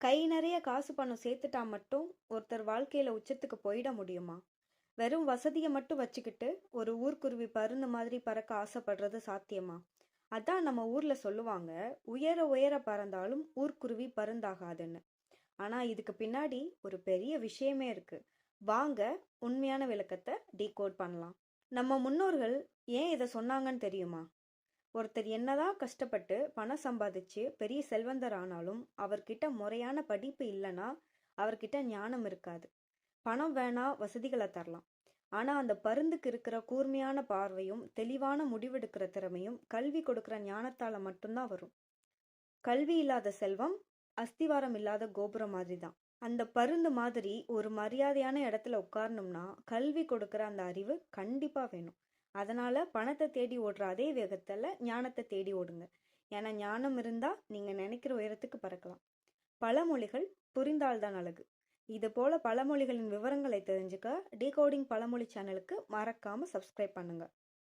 கை நிறைய காசு பணம் சேர்த்துட்டா மட்டும் ஒருத்தர் வாழ்க்கையில உச்சத்துக்கு போயிட முடியுமா? வெறும் வசதியை மட்டும் வச்சுக்கிட்டு ஒரு ஊர்க்குருவி பருந்து மாதிரி பறக்க ஆசைப்படுறது சாத்தியமா? அதான் நம்ம ஊர்ல சொல்லுவாங்க, உயர உயர பறந்தாலும் ஊர்க்குருவி பருந்தாகாதுன்னு. ஆனா இதுக்கு பின்னாடி ஒரு பெரிய விஷயமே இருக்கு. வாங்க, உண்மையான விளக்கத்தை டீகோட் பண்ணலாம். நம்ம முன்னோர்கள் ஏன் இதை சொன்னாங்கன்னு தெரியுமா? ஒருத்தர் என்னதான் கஷ்டப்பட்டு பணம் சம்பாதிச்சு பெரிய செல்வந்தர் ஆனாலும் அவர்கிட்ட முறையான படிப்பு இல்லைன்னா அவர்கிட்ட ஞானம் இருக்காது. பணம் வேணா, வசதிகளை தரலாம். ஆனா அந்த பருந்துக்கு இருக்கிற கூர்மையான பார்வையும் தெளிவான முடிவெடுக்கிற திறமையும் கல்வி கொடுக்கிற ஞானத்தால மட்டும்தான் வரும். கல்வி இல்லாத செல்வம் அஸ்திவாரம் இல்லாத கோபுரம் மாதிரி தான். அந்த பருந்து மாதிரி ஒரு மரியாதையான இடத்துல உட்காரணும்னா கல்வி கொடுக்கிற அந்த அறிவு கண்டிப்பா வேணும். அதனால பணத்தை தேடி ஓடுற அதே வேகத்துல ஞானத்தை தேடி ஓடுங்க. ஏன்னா ஞானம் இருந்தா நீங்க நினைக்கிற உயரத்துக்கு பறக்கலாம். பழமொழிகள் புரிந்தால்தான் அழகு. இது போல பழமொழிகளின் விவரங்களை தெரிஞ்சுக்க டீகோடிங் பழமொழி சேனலுக்கு மறக்காம சப்ஸ்கிரைப் பண்ணுங்க.